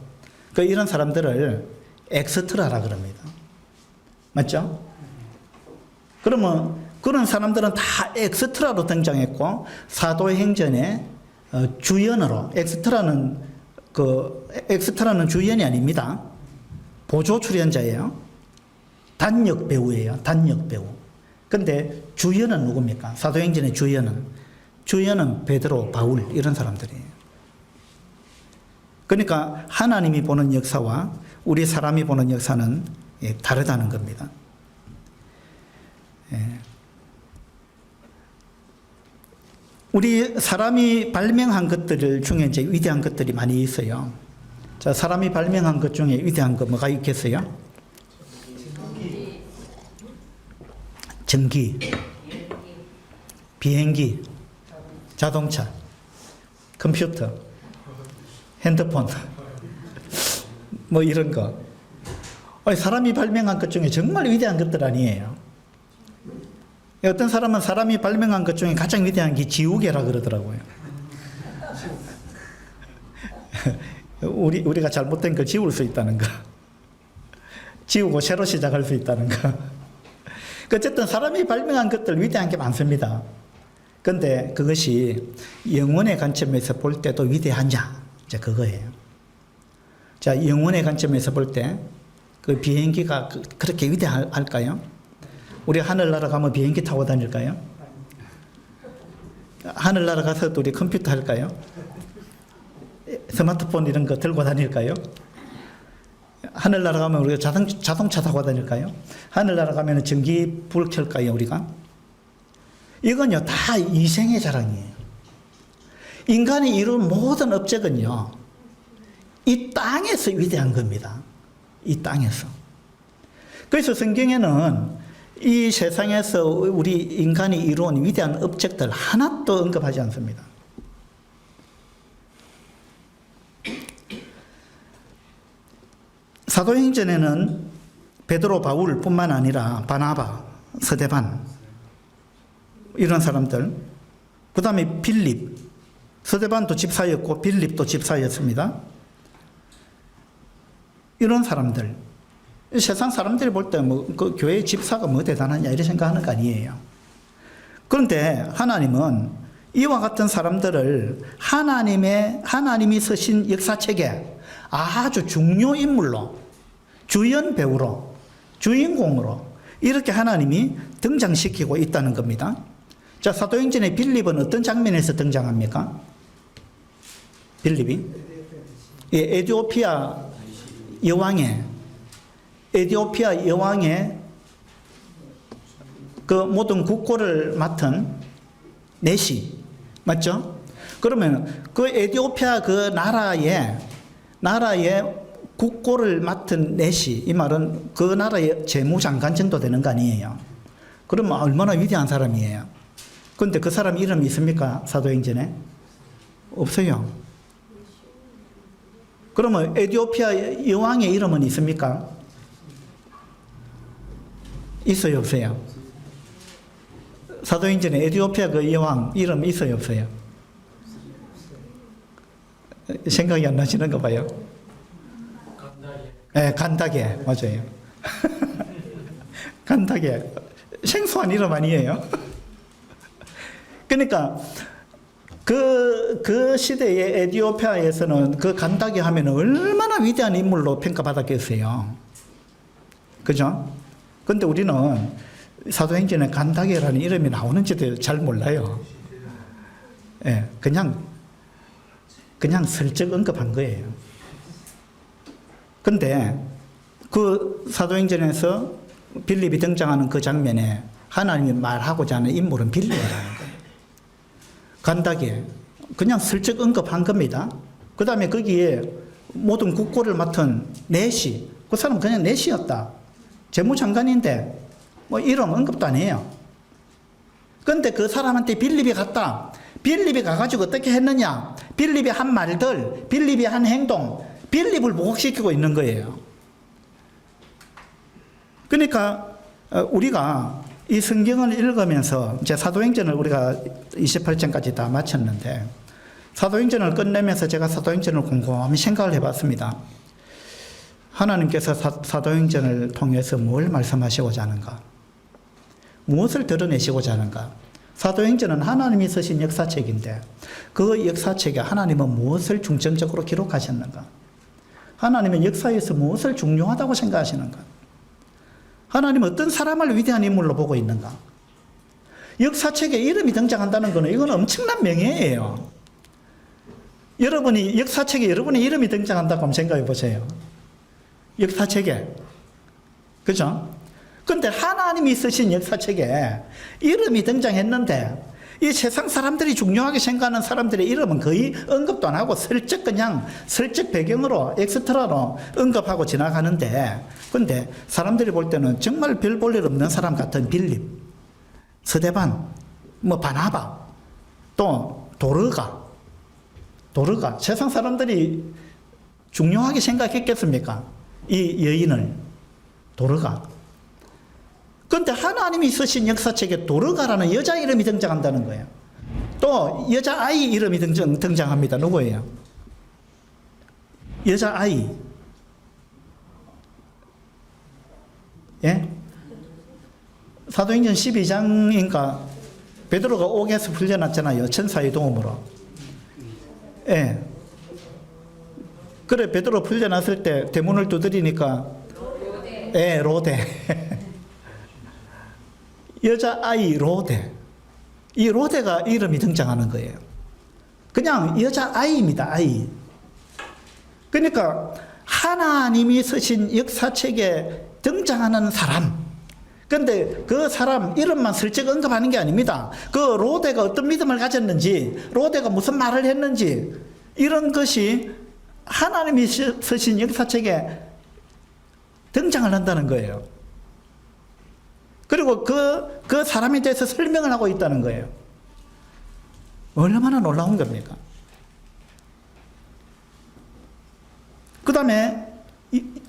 이런 사람들을 엑스트라라 그럽니다. 맞죠? 그러면 그런 사람들은 다 엑스트라로 등장했고 사도행전의 주연으로, 엑스트라는 주연이 아닙니다. 보조 출연자예요. 단역 배우예요. 단역 배우. 근데 주연은 누굽니까? 사도행전의 주연은 베드로, 바울 이런 사람들이에요. 그러니까 하나님이 보는 역사와 우리 사람이 보는 역사는 다르다는 겁니다. 우리 사람이 발명한 것들 중에 이제 위대한 것들이 많이 있어요. 자, 사람이 발명한 것 중에 위대한 거 뭐가 있겠어요? 전기, 비행기, 자동차, 컴퓨터, 핸드폰, 뭐 이런 거. 사람이 발명한 것 중에 정말 위대한 것들 아니에요. 어떤 사람은 사람이 발명한 것 중에 가장 위대한 게 지우개라 그러더라고요. 우리가 잘못된 걸 지울 수 있다는 거. 지우고 새로 시작할 수 있다는 거. 어쨌든 사람이 발명한 것들 위대한 게 많습니다. 그런데 그것이 영혼의 관점에서 볼 때도 위대하냐? 이제 그거예요. 자, 영혼의 관점에서 볼 때 그 비행기가 그렇게 위대할까요? 우리 하늘나라 가면 비행기 타고 다닐까요? 하늘나라 가서도 우리 컴퓨터 할까요? 스마트폰 이런 거 들고 다닐까요? 하늘나라 가면 우리가 자동차 타고 다닐까요? 하늘나라 가면 전기 불 켤까요, 우리가? 이건요, 다 이생의 자랑이에요. 인간이 이룬 모든 업적은요, 이 땅에서 위대한 겁니다. 이 땅에서. 그래서 성경에는 이 세상에서 우리 인간이 이루어온 위대한 업적들 하나도 언급하지 않습니다. 사도행전에는 베드로, 바울뿐만 아니라 바나바, 서대반 이런 사람들, 그 다음에 빌립, 서대반도 집사였고 빌립도 집사였습니다. 이런 사람들, 세상 사람들이 볼 때 그 교회 집사가 뭐 대단하냐 이렇게 생각하는 거 아니에요. 그런데 하나님은 이와 같은 사람들을 하나님이 쓰신 역사책에 아주 중요 인물로, 주연 배우로, 주인공으로 이렇게 하나님이 등장시키고 있다는 겁니다. 자, 사도행전의 빌립은 어떤 장면에서 등장합니까? 빌립이 에티오피아 여왕의 그 모든 국고를 맡은 내시 맞죠? 그러면 그 에티오피아 그 나라의 나라의 국고를 맡은 내시, 이 말은 그 나라의 재무장관 정도 되는 거 아니에요. 그러면 얼마나 위대한 사람이에요. 그런데 그 사람 이름이 있습니까? 사도행전에? 없어요. 그러면 에티오피아 여왕의 이름은 있습니까? 있어요, 없어요? 사도행전에 에티오피아 그 여왕 이름 있어요, 없어요? 생각이 안 나시는가 봐요. 네, 간다게 맞아요. 간다게 생소한 이름 아니에요. 그러니까 그 시대의 에티오피아에서는 그 간다게 하면 얼마나 위대한 인물로 평가받았겠어요. 그죠? 근데 우리는 사도행전에 간다게라는 이름이 나오는지도 잘 몰라요. 예, 그냥 슬쩍 언급한 거예요. 근데 그 사도행전에서 빌립이 등장하는 그 장면에 하나님이 말하고자 하는 인물은 빌립이라는 거예요. 간다게 그냥 슬쩍 언급한 겁니다. 그 다음에 거기에 모든 국고를 맡은 내시, 그 사람 그냥 내시였다. 재무장관인데 뭐 이름 언급도 안 해요. 그런데 그 사람한테 빌립이 갔다. 빌립이 가가지고 어떻게 했느냐? 빌립이 한 말들, 빌립이 한 행동, 빌립을 보복시키고 있는 거예요. 그러니까 우리가 이 성경을 읽으면서 이제 사도행전을 우리가 28장까지 다 마쳤는데 사도행전을 끝내면서 제가 사도행전을 곰곰이 생각을 해봤습니다. 하나님께서 사도행전을 통해서 뭘 말씀하시고자 하는가? 무엇을 드러내시고자 하는가? 사도행전은 하나님이 쓰신 역사책인데 그 역사책에 하나님은 무엇을 중점적으로 기록하셨는가? 하나님은 역사에서 무엇을 중요하다고 생각하시는가? 하나님은 어떤 사람을 위대한 인물로 보고 있는가? 역사책에 이름이 등장한다는 것은 이건 엄청난 명예예요. 여러분이 역사책에 여러분의 이름이 등장한다고 한번 생각해 보세요. 역사책에. 그죠? 그런데 하나님이 쓰신 역사책에 이름이 등장했는데 이 세상 사람들이 중요하게 생각하는 사람들의 이름은 거의 언급도 안 하고 슬쩍 배경으로 엑스트라로 언급하고 지나가는데 근데 사람들이 볼 때는 정말 별 볼 일 없는 사람 같은 빌립, 스데반, 뭐 바나바, 또 도르가 세상 사람들이 중요하게 생각했겠습니까? 이 여인을 도르가. 그런데 하나님이 쓰신 역사책에 도르가라는 여자 이름이 등장한다는 거예요. 또 여자아이 이름이 등장합니다. 누구예요? 여자아이. 예? 사도행전 12장인가 베드로가 옥에서 풀려났잖아요. 천사의 도움으로. 예. 그래 베드로 풀려났을 때 대문을 두드리니까 예, 로데. 여자아이 로데. 이 로데가 이름이 등장하는 거예요. 그냥 여자아이입니다. 아이. 그러니까 하나님이 쓰신 역사책에 등장하는 사람. 그런데 그 사람 이름만 슬쩍 언급하는 게 아닙니다. 그 로데가 어떤 믿음을 가졌는지, 로데가 무슨 말을 했는지 이런 것이 하나님이 쓰신 역사책에 등장을 한다는 거예요. 그리고 그 사람에 대해서 설명을 하고 있다는 거예요. 얼마나 놀라운 겁니까? 그 다음에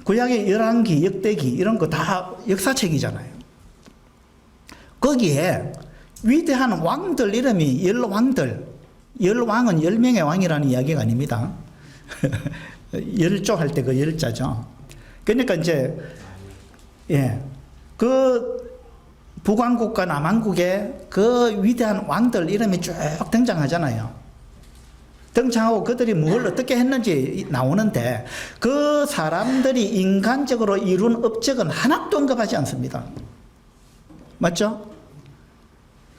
구약의 열왕기, 역대기 이런 거 다 역사책이잖아요. 거기에 위대한 왕들 이름이 열왕들, 열왕은 10명의 왕이라는 이야기가 아닙니다. 열조 할 때 그 열자죠. 그러니까 이제 그 북왕국과 남왕국의 그 위대한 왕들 이름이 쭉 등장하잖아요. 등장하고 그들이 뭘 어떻게 했는지 나오는데 그 사람들이 인간적으로 이룬 업적은 하나도 언급하지 않습니다. 맞죠?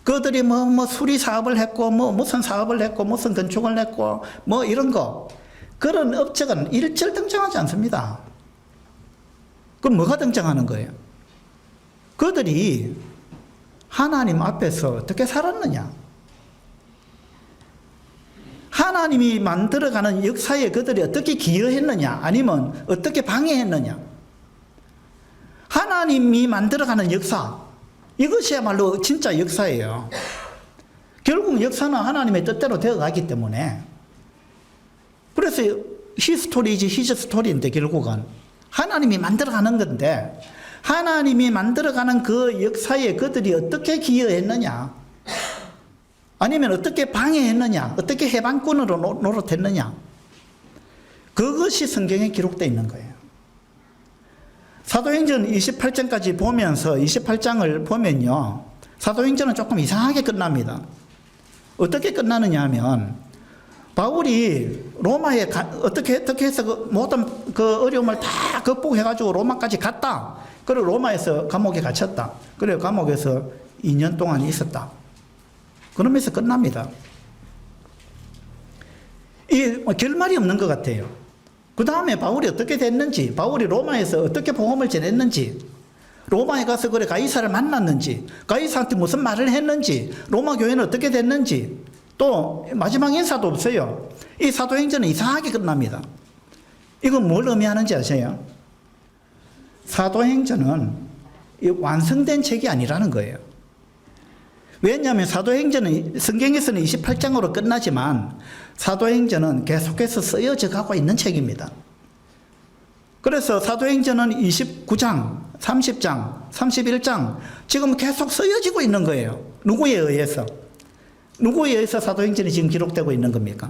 그들이 뭐 수리 사업을 했고 뭐 무슨 사업을 했고 무슨 건축을 했고 뭐 이런 거 그런 업적은 일절 등장하지 않습니다. 그럼 뭐가 등장하는 거예요? 그들이 하나님 앞에서 어떻게 살았느냐? 하나님이 만들어가는 역사에 그들이 어떻게 기여했느냐, 아니면 어떻게 방해했느냐. 하나님이 만들어가는 역사, 이것이야말로 진짜 역사예요. 결국 역사는 하나님의 뜻대로 되어가기 때문에. 그래서 히스토리지 히즈스토리인데 결국은 하나님이 만들어가는 건데, 하나님이 만들어가는 그 역사에 그들이 어떻게 기여했느냐, 아니면 어떻게 방해했느냐, 어떻게 해방꾼으로 노릇했느냐, 그것이 성경에 기록되어 있는 거예요. 사도행전 28장까지 보면서 28장을 보면요, 사도행전은 조금 이상하게 끝납니다. 어떻게 끝나느냐 하면, 바울이 로마에 어떻게 해서 그 모든 그 어려움을 다 극복해가지고 로마까지 갔다. 그리고 로마에서 감옥에 갇혔다. 그리고 감옥에서 2년 동안 있었다. 그러면서 끝납니다. 이 결말이 없는 것 같아요. 그 다음에 바울이 어떻게 됐는지, 바울이 로마에서 어떻게 복음을 전했는지, 로마에 가서 그래 가이사를 만났는지, 가이사한테 무슨 말을 했는지, 로마 교회는 어떻게 됐는지, 또 마지막 인사도 없어요. 이 사도행전은 이상하게 끝납니다. 이건 뭘 의미하는지 아세요? 사도행전은 완성된 책이 아니라는 거예요. 왜냐하면 사도행전은 성경에서는 28장으로 끝나지만 사도행전은 계속해서 쓰여져 가고 있는 책입니다. 그래서 사도행전은 29장, 30장, 31장 지금 계속 쓰여지고 있는 거예요. 누구에 의해서? 누구에 의해서 사도행전이 지금 기록되고 있는 겁니까?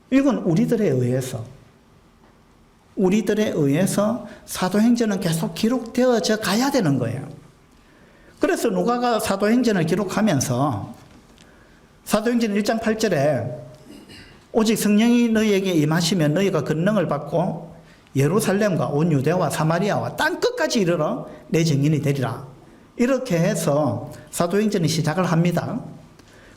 이건 우리들에 의해서. 우리들에 의해서 사도행전은 계속 기록되어져 가야 되는 거예요. 그래서 누가가 사도행전을 기록하면서 사도행전 1장 8절에 오직 성령이 너희에게 임하시면 너희가 권능을 받고 예루살렘과 온 유대와 사마리아와 땅끝까지 이르러 내 증인이 되리라. 이렇게 해서 사도행전이 시작을 합니다.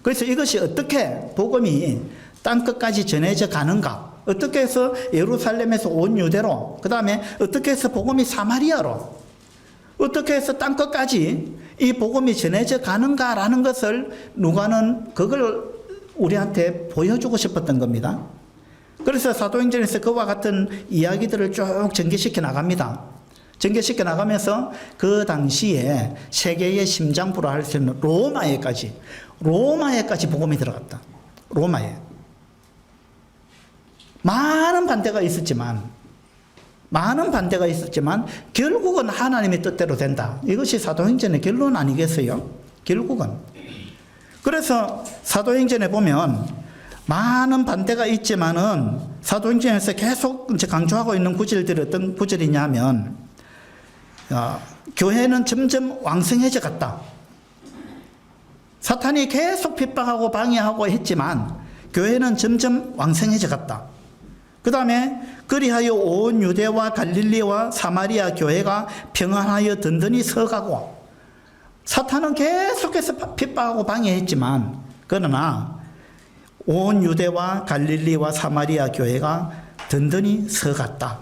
그래서 이것이 어떻게 복음이 땅끝까지 전해져 가는가, 어떻게 해서 예루살렘에서 온 유대로, 그 다음에 어떻게 해서 복음이 사마리아로, 어떻게 해서 땅끝까지 이 복음이 전해져 가는가라는 것을 누가는 그걸 우리한테 보여주고 싶었던 겁니다. 그래서 사도행전에서 그와 같은 이야기들을 쭉 전개시켜 나갑니다. 전개시켜 나가면서 그 당시에 세계의 심장부로 할 수 있는 로마에까지 복음이 들어갔다. 로마에. 많은 반대가 있었지만 결국은 하나님의 뜻대로 된다. 이것이 사도행전의 결론 아니겠어요? 결국은. 그래서 사도행전에 보면 많은 반대가 있지만은 사도행전에서 계속 강조하고 있는 구절들이 어떤 구절이냐면, 교회는 점점 왕성해져 갔다. 사탄이 계속 핍박하고 방해하고 했지만 교회는 점점 왕성해져 갔다. 그 다음에 그리하여 온 유대와 갈릴리와 사마리아 교회가 평안하여 든든히 서가고, 사탄은 계속해서 핍박하고 방해했지만 그러나 온 유대와 갈릴리와 사마리아 교회가 든든히 서갔다.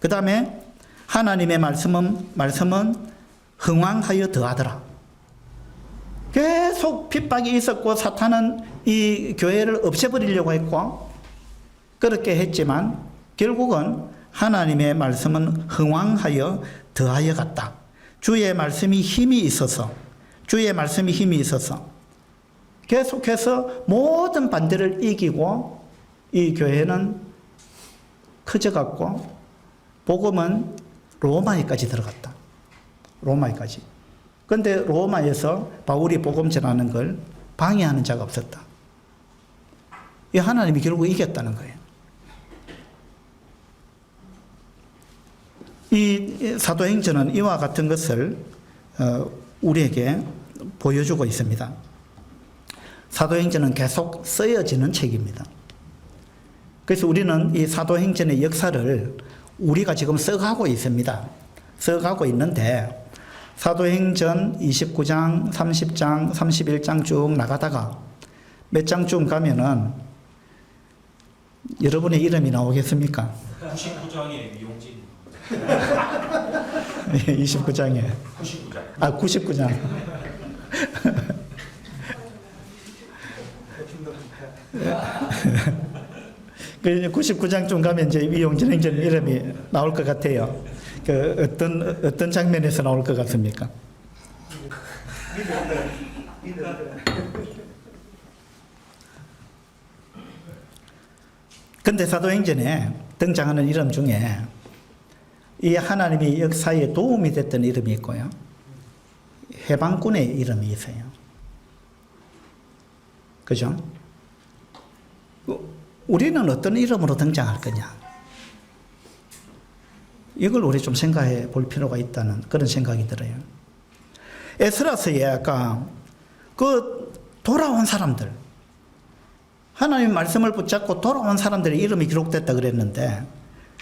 그 다음에 하나님의 말씀은 흥왕하여 더하더라. 계속 핍박이 있었고 사탄은 이 교회를 없애버리려고 했고 그렇게 했지만 결국은 하나님의 말씀은 흥왕하여 더하여 갔다. 주의 말씀이 힘이 있어서 계속해서 모든 반대를 이기고 이 교회는 커져갔고 복음은 로마에까지 들어갔다. 로마에까지. 그런데 로마에서 바울이 복음 전하는 걸 방해하는 자가 없었다. 이 하나님이 결국 이겼다는 거예요. 이 사도행전은 이와 같은 것을 우리에게 보여주고 있습니다. 사도행전은 계속 쓰여지는 책입니다. 그래서 우리는 이 사도행전의 역사를 우리가 지금 써가고 있습니다. 써가고 있는데 사도행전 29장, 30장, 31장 쭉 나가다가 몇 장 쭉 가면은 여러분의 이름이 나오겠습니까? 99장에 미용진. 29장에. 99장. 그 99장쯤 가면 이제 위용진 행전 이름이 나올 것 같아요. 그 어떤 장면에서 나올 것 같습니까? 근데 사도행전에 등장하는 이름 중에 이 하나님이 역사에 도움이 됐던 이름이 있고요. 해방꾼의 이름이 있어요. 그죠? 우리는 어떤 이름으로 등장할 거냐? 이걸 우리 좀 생각해 볼 필요가 있다는 그런 생각이 들어요. 에스라서에 아까 그 돌아온 사람들, 하나님 말씀을 붙잡고 돌아온 사람들의 이름이 기록됐다 그랬는데,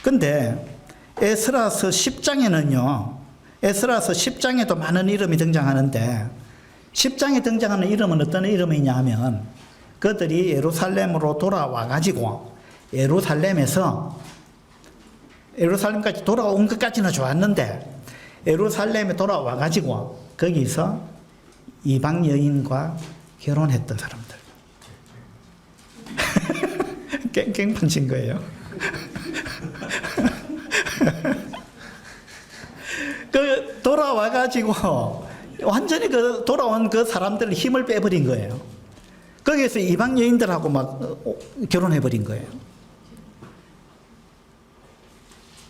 근데 에스라서 10장에는요, 에스라서 10장에도 많은 이름이 등장하는데, 10장에 등장하는 이름은 어떤 이름이냐 하면, 그들이 예루살렘으로 돌아와 가지고 예루살렘까지 돌아온 것까지는 좋았는데, 예루살렘에 돌아와 가지고 거기서 이방 여인과 결혼했던 사람들. 깽판 친 거예요. 그 돌아와 가지고 완전히 그 돌아온 그 사람들을 힘을 빼버린 거예요. 거기에서 이방 여인들하고 막 결혼해버린 거예요.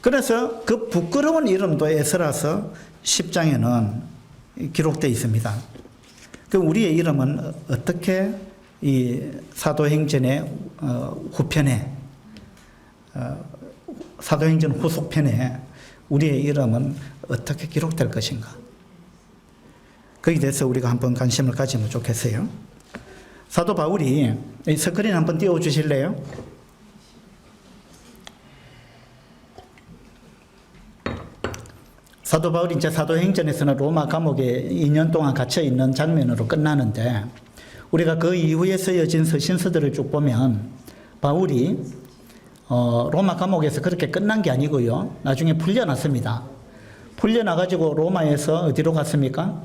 그래서 그 부끄러운 이름도 에스라서 10장에는 기록되어 있습니다. 그 우리의 이름은 어떻게 이 사도행전의 후편에, 사도행전 후속편에 우리의 이름은 어떻게 기록될 것인가? 거기에 대해서 우리가 한번 관심을 가지면 좋겠어요. 사도 바울이 이 스크린 한번 띄워주실래요? 사도 바울이 이제 사도행전에서는 로마 감옥에 2년 동안 갇혀 있는 장면으로 끝나는데, 우리가 그 이후에 쓰여진 서신서들을 쭉 보면 바울이 로마 감옥에서 그렇게 끝난 게 아니고요, 나중에 풀려났습니다. 풀려나가지고 로마에서 어디로 갔습니까?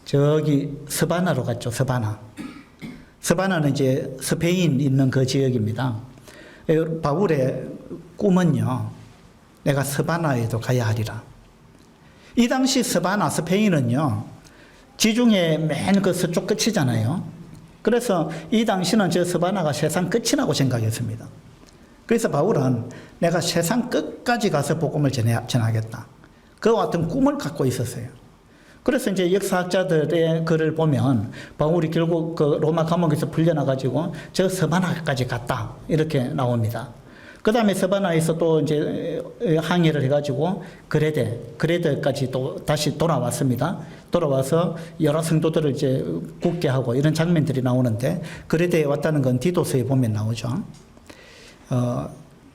저기 스바나로 갔죠. 스바나는 이제 스페인 있는 그 지역입니다. 바울의 꿈은요, 내가 스바나에도 가야 하리라. 이 당시 스바나, 스페인은요, 지중해 맨 그 서쪽 끝이잖아요. 그래서 이 당시는 저 스바나가 세상 끝이라고 생각했습니다. 그래서 바울은 내가 세상 끝까지 가서 복음을 전하겠다, 그와 같은 꿈을 갖고 있었어요. 그래서 이제 역사학자들의 글을 보면 바울이 결국 그 로마 감옥에서 풀려나가지고 저 스바나까지 갔다, 이렇게 나옵니다. 그 다음에 스바나에서 또 이제 항해를 해가지고 그레데까지 또 다시 돌아왔습니다. 돌아와서 여러 성도들을 이제 굳게 하고 이런 장면들이 나오는데, 그레데에 왔다는 건 디도서에 보면 나오죠.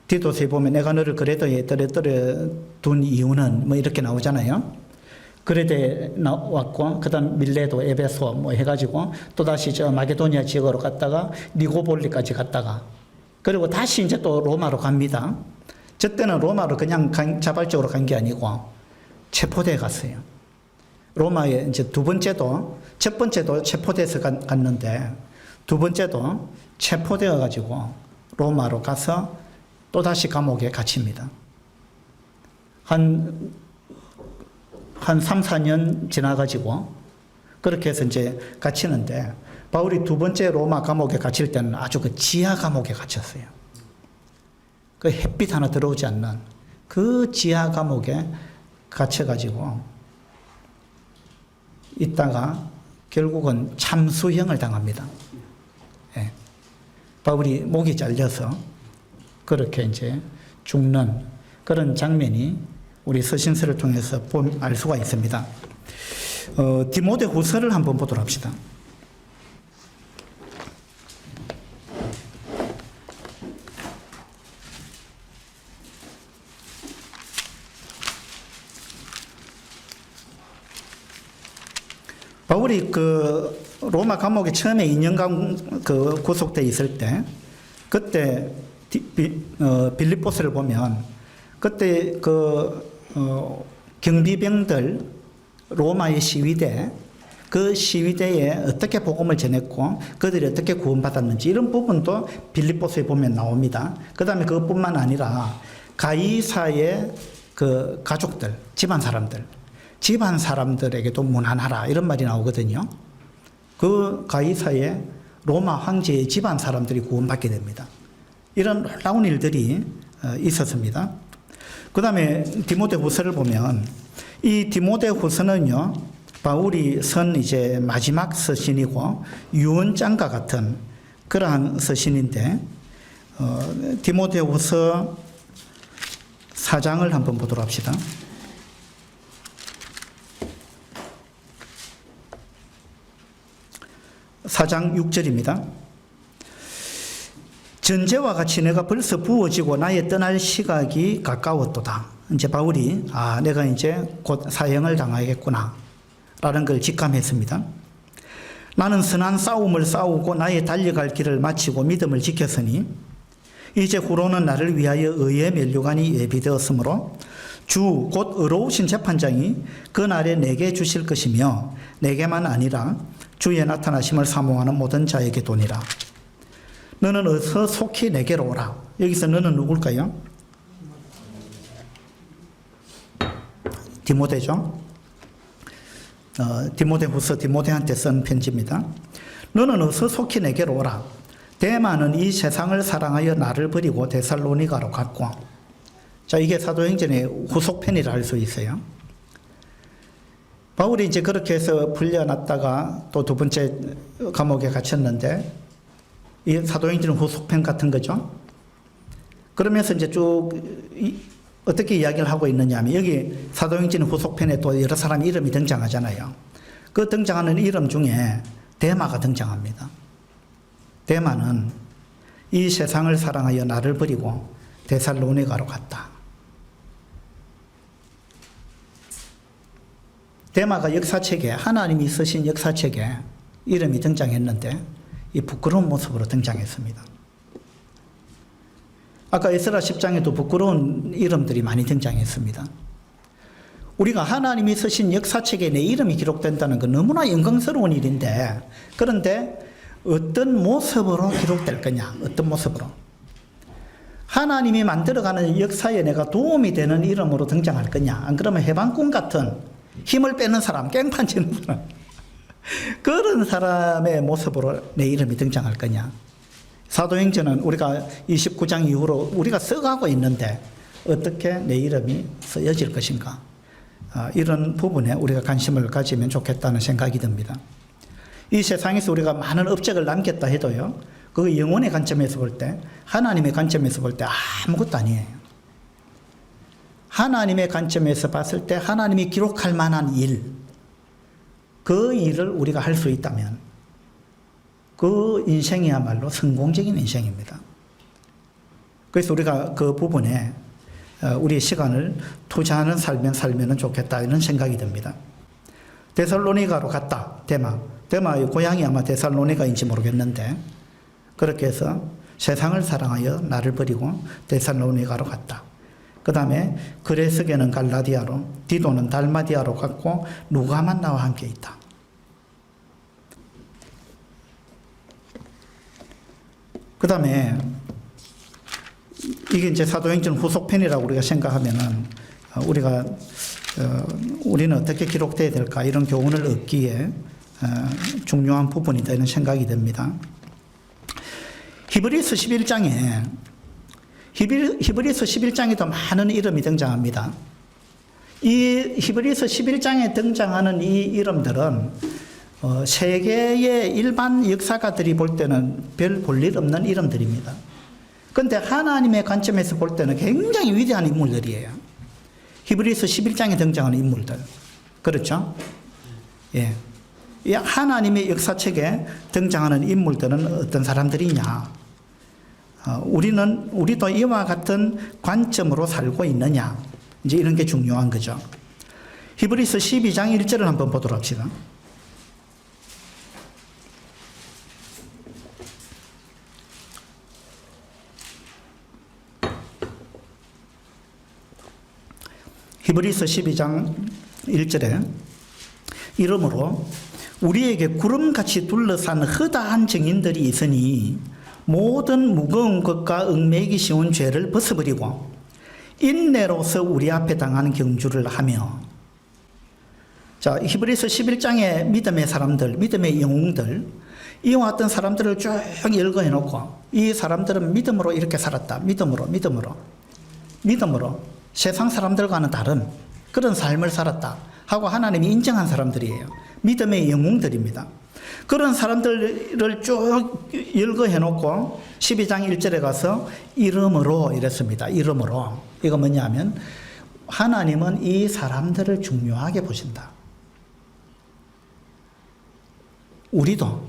디도서에 보면 내가 너를 그레데에 떨어뜨려 둔 이유는 뭐 이렇게 나오잖아요. 그레데에 왔고, 그 다음 밀레도, 에베소 뭐 해가지고 또 다시 저 마게도니아 지역으로 갔다가 니고볼리까지 갔다가, 그리고 다시 이제 또 로마로 갑니다. 저 때는 로마로 그냥 자발적으로 간 게 아니고 체포대에 갔어요. 로마에 이제 첫 번째도 체포돼서 갔는데, 두 번째도 체포되어 가지고 로마로 가서 또 다시 감옥에 갇힙니다. 한 3, 4년 지나가지고 그렇게 해서 이제 갇히는데, 바울이 두 번째 로마 감옥에 갇힐 때는 아주 그 지하 감옥에 갇혔어요. 그 햇빛 하나 들어오지 않는 그 지하 감옥에 갇혀가지고 있다가 결국은 참수형을 당합니다. 예. 바울이 목이 잘려서 그렇게 이제 죽는 그런 장면이 우리 서신서를 통해서 알 수가 있습니다. 디모데 후서를 한번 보도록 합시다. 바울이 그 로마 감옥에 처음에 2년간 그 구속돼 있을 때, 그때 빌립보서를 보면 그때 그 경비병들, 로마의 시위대, 그 시위대에 어떻게 복음을 전했고 그들이 어떻게 구원받았는지 이런 부분도 빌립보서에 보면 나옵니다. 그 다음에 그것뿐만 아니라 가이사의 그 가족들, 집안 사람들에게도 문안하라 이런 말이 나오거든요. 그 가이사의 로마 황제의 집안 사람들이 구원받게 됩니다. 이런 놀라운 일들이 있었습니다. 그 다음에 디모데후서를 보면 이 디모데후서는요, 바울이 쓴 이제 마지막 서신이고 유언장과 같은 그러한 서신인데 디모데후서 4장을 한번 보도록 합시다. 4장 6절입니다. 전제와 같이 내가 벌써 부어지고 나의 떠날 시각이 가까웠도다. 이제 바울이 내가 이제 곧 사형을 당하겠구나 라는 걸 직감했습니다. 나는 선한 싸움을 싸우고 나의 달려갈 길을 마치고 믿음을 지켰으니 이제 후로는 나를 위하여 의의 면류관이 예비되었으므로 주 곧 의로우신 재판장이 그 날에 내게 주실 것이며 내게만 아니라 주의 나타나심을 사모하는 모든 자에게 도니라. 너는 어서 속히 내게로 오라. 여기서 너는 누굴까요? 디모데죠. 디모데후서 디모데한테 쓴 편지입니다. 너는 어서 속히 내게로 오라. 데마는 이 세상을 사랑하여 나를 버리고 데살로니가로 갔고. 자, 이게 사도행전의 후속편이라 할 수 있어요. 바울이 이제 그렇게 해서 풀려났다가 또 두 번째 감옥에 갇혔는데 이 사도행전 후속편 같은 거죠. 그러면서 이제 쭉 어떻게 이야기를 하고 있느냐 하면 여기 사도행전 후속편에 또 여러 사람 이름이 등장하잖아요. 그 등장하는 이름 중에 데마가 등장합니다. 데마는 이 세상을 사랑하여 나를 버리고 데살로니가로 갔다. 데마가 역사책에 하나님이 쓰신 역사책에 이름이 등장했는데 이 부끄러운 모습으로 등장했습니다. 아까 에스라 10장에도 부끄러운 이름들이 많이 등장했습니다. 우리가 하나님이 쓰신 역사책에 내 이름이 기록된다는 건 너무나 영광스러운 일인데 그런데 어떤 모습으로 기록될 거냐? 어떤 모습으로? 하나님이 만들어가는 역사에 내가 도움이 되는 이름으로 등장할 거냐? 안 그러면 해방꾼 같은 힘을 빼는 사람, 깽판 치는 사람 그런 사람의 모습으로 내 이름이 등장할 거냐? 사도행전은 우리가 29장 이후로 우리가 써가고 있는데 어떻게 내 이름이 쓰여질 것인가? 이런 부분에 우리가 관심을 가지면 좋겠다는 생각이 듭니다. 이 세상에서 우리가 많은 업적을 남겼다 해도요, 그 영혼의 관점에서 볼 때, 하나님의 관점에서 볼 때 아무것도 아니에요. 하나님의 관점에서 봤을 때 하나님이 기록할 만한 일, 그 일을 우리가 할 수 있다면 그 인생이야말로 성공적인 인생입니다. 그래서 우리가 그 부분에 우리의 시간을 투자하는 삶을 살면 좋겠다 이런 생각이 듭니다. 데살로니가로 갔다. 데마의 고향이 아마 데살로니가인지 모르겠는데 그렇게 해서 세상을 사랑하여 나를 버리고 데살로니가로 갔다. 그 다음에 그레스게는 갈라디아로, 디도는 달마디아로 갔고 누가만 나와 함께 있다. 그 다음에 이게 이제 사도행전 후속편이라고 우리가 생각하면은 우리는 어떻게 기록돼야 될까 이런 교훈을 얻기에 중요한 부분이다 이런 생각이 듭니다. 히브리서 11장에도 많은 이름이 등장합니다. 이 히브리서 11장에 등장하는 이 이름들은 세계의 일반 역사가들이 볼 때는 별 볼 일 없는 이름들입니다. 그런데 하나님의 관점에서 볼 때는 굉장히 위대한 인물들이에요. 히브리서 11장에 등장하는 인물들. 그렇죠? 예. 이 하나님의 역사책에 등장하는 인물들은 어떤 사람들이냐? 우리도 이와 같은 관점으로 살고 있느냐? 이제 이런 게 중요한 거죠. 히브리서 12장 1절을 한번 보도록 합시다. 히브리서 12장 1절에 이러므로 우리에게 구름같이 둘러싼 허다한 증인들이 있으니 모든 무거운 것과 얽매이기 쉬운 죄를 벗어버리고 인내로서 우리 앞에 당하는 경주를 하며. 자, 히브리서 11장의 믿음의 사람들, 믿음의 영웅들, 이와 같은 사람들을 쭉 열거해 놓고 이 사람들은 믿음으로 이렇게 살았다. 믿음으로 세상 사람들과는 다른 그런 삶을 살았다 하고 하나님이 인정한 사람들이에요. 믿음의 영웅들입니다. 그런 사람들을 쭉 열거해 놓고 12장 1절에 가서 이름으로 이랬습니다. 이름으로. 이거 뭐냐면 하나님은 이 사람들을 중요하게 보신다. 우리도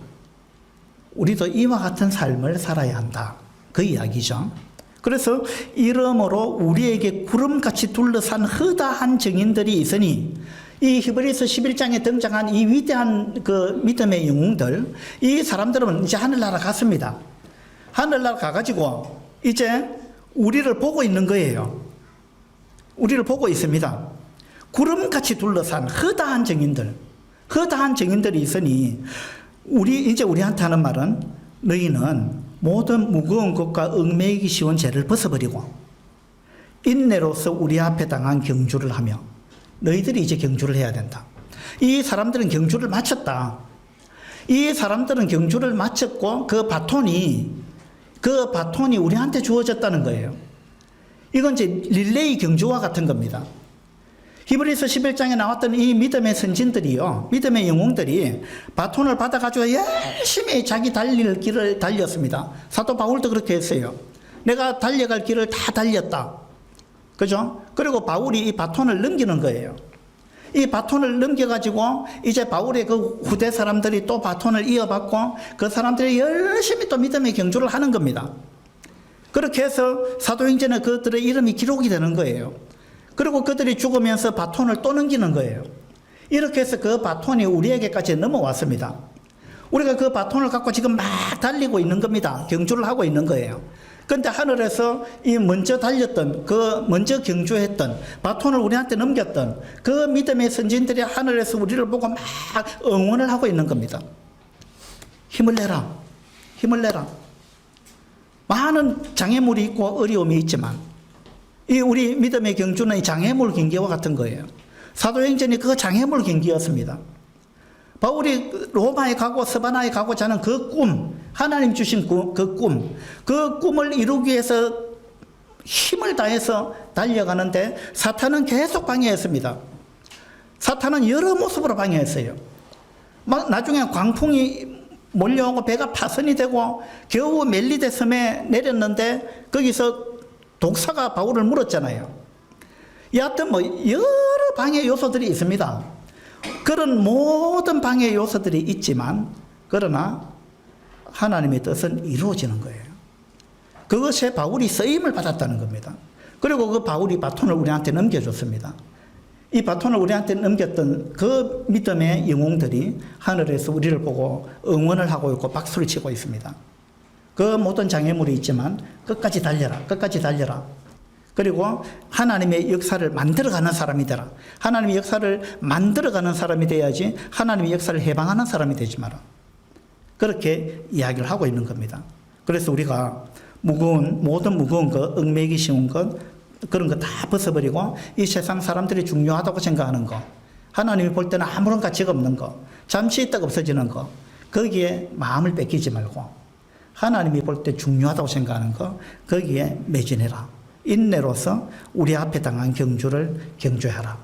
이와 같은 삶을 살아야 한다. 그 이야기죠. 그래서 이름으로 우리에게 구름같이 둘러싼 허다한 증인들이 있으니 이 히브리서 11장에 등장한 이 위대한 그 믿음의 영웅들, 이 사람들은 이제 하늘나라 갔습니다. 하늘나라 가가지고 이제 우리를 보고 있는 거예요. 우리를 보고 있습니다. 구름같이 둘러싼 허다한 증인들이 있으니 이제 우리한테 하는 말은 너희는 모든 무거운 것과 얽매이기 쉬운 죄를 벗어버리고 인내로서 우리 앞에 당한 경주를 하며. 너희들이 이제 경주를 해야 된다. 이 사람들은 경주를 마쳤다. 이 사람들은 경주를 마쳤고 그 바톤이 우리한테 주어졌다는 거예요. 이건 이제 릴레이 경주와 같은 겁니다. 히브리서 11장에 나왔던 이 믿음의 선진들이요, 믿음의 영웅들이 바톤을 받아가지고 열심히 자기 달릴 길을 달렸습니다. 사도 바울도 그렇게 했어요. 내가 달려갈 길을 다 달렸다. 그죠? 그리고 바울이 이 바톤을 넘기는 거예요. 이 바톤을 넘겨가지고 이제 바울의 그 후대 사람들이 또 바톤을 이어받고 그 사람들이 열심히 또 믿음의 경주를 하는 겁니다. 그렇게 해서 사도행전에 그들의 이름이 기록이 되는 거예요. 그리고 그들이 죽으면서 바톤을 또 넘기는 거예요. 이렇게 해서 그 바톤이 우리에게까지 넘어왔습니다. 우리가 그 바톤을 갖고 지금 막 달리고 있는 겁니다. 경주를 하고 있는 거예요. 그런데 하늘에서 이 먼저 달렸던, 먼저 경주했던, 바톤을 우리한테 넘겼던 그 믿음의 선진들이 하늘에서 우리를 보고 막 응원을 하고 있는 겁니다. 힘을 내라. 많은 장애물이 있고 어려움이 있지만 이 우리 믿음의 경주는 이 장애물 경기와 같은 거예요. 사도행전이 그 장애물 경기였습니다. 바울이 로마에 가고 스바나에 가고자 하는 그 꿈, 하나님 주신 그 꿈을 이루기 위해서 힘을 다해서 달려가는데 사탄은 계속 방해했습니다. 사탄은 여러 모습으로 방해했어요. 막 나중에 광풍이 몰려오고 배가 파손이 되고 겨우 멜리데 섬에 내렸는데 거기서 독사가 바울을 물었잖아요. 여하튼 여러 방해 요소들이 있습니다. 그런 모든 방해 요소들이 있지만 그러나 하나님의 뜻은 이루어지는 거예요. 그것에 바울이 쓰임을 받았다는 겁니다. 그리고 그 바울이 바톤을 우리한테 넘겨줬습니다. 이 바톤을 우리한테 넘겼던 그 믿음의 영웅들이 하늘에서 우리를 보고 응원을 하고 있고 박수를 치고 있습니다. 그 모든 장애물이 있지만 끝까지 달려라. 그리고 하나님의 역사를 만들어가는 사람이 되라. 하나님의 역사를 만들어가는 사람이 돼야지 하나님의 역사를 해방하는 사람이 되지 마라. 그렇게 이야기를 하고 있는 겁니다. 그래서 우리가 모든 무거운 것, 얽매이기 쉬운 것, 그런 거 다 벗어버리고 이 세상 사람들이 중요하다고 생각하는 거, 하나님이 볼 때는 아무런 가치가 없는 거, 잠시 있다가 없어지는 거, 거기에 마음을 뺏기지 말고 하나님이 볼 때 중요하다고 생각하는 거, 거기에 매진해라. 인내로서 우리 앞에 당한 경주를 경주하라.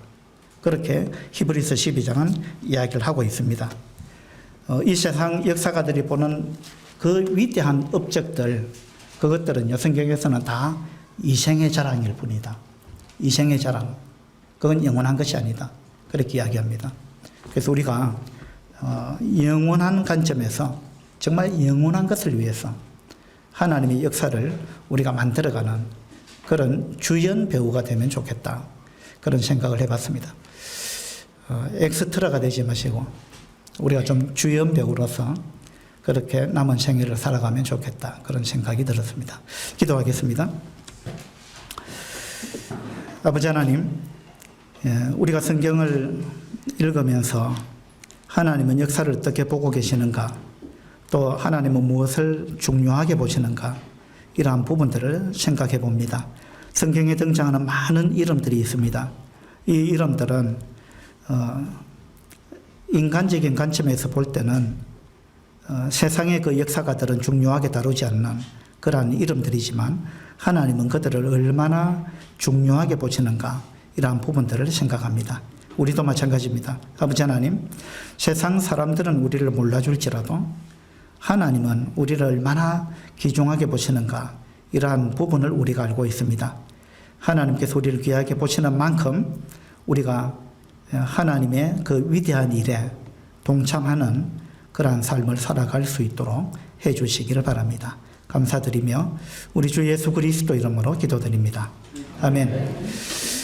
그렇게 히브리서 12장은 이야기를 하고 있습니다. 이 세상 역사가들이 보는 그 위대한 업적들, 그것들은요, 성경에서는 다 이생의 자랑일 뿐이다. 이생의 자랑. 그건 영원한 것이 아니다. 그렇게 이야기합니다. 그래서 우리가 영원한 관점에서 정말 영원한 것을 위해서 하나님의 역사를 우리가 만들어가는 그런 주연 배우가 되면 좋겠다. 그런 생각을 해봤습니다. 엑스트라가 되지 마시고 우리가 좀 주연 배우로서 그렇게 남은 생애를 살아가면 좋겠다. 그런 생각이 들었습니다. 기도하겠습니다. 아버지 하나님, 우리가 성경을 읽으면서 하나님은 역사를 어떻게 보고 계시는가, 또 하나님은 무엇을 중요하게 보시는가, 이러한 부분들을 생각해 봅니다. 성경에 등장하는 많은 이름들이 있습니다. 이 이름들은 인간적인 관점에서 볼 때는 세상의 그 역사가들은 중요하게 다루지 않는 그러한 이름들이지만 하나님은 그들을 얼마나 중요하게 보시는가, 이러한 부분들을 생각합니다. 우리도 마찬가지입니다. 아버지 하나님, 세상 사람들은 우리를 몰라줄지라도 하나님은 우리를 얼마나 귀중하게 보시는가, 이러한 부분을 우리가 알고 있습니다. 하나님께서 우리를 귀하게 보시는 만큼 우리가 하나님의 그 위대한 일에 동참하는 그러한 삶을 살아갈 수 있도록 해주시기를 바랍니다. 감사드리며 우리 주 예수 그리스도 이름으로 기도드립니다. 아멘.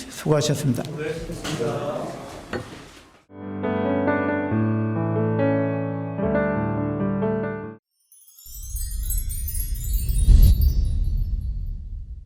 수고하셨습니다.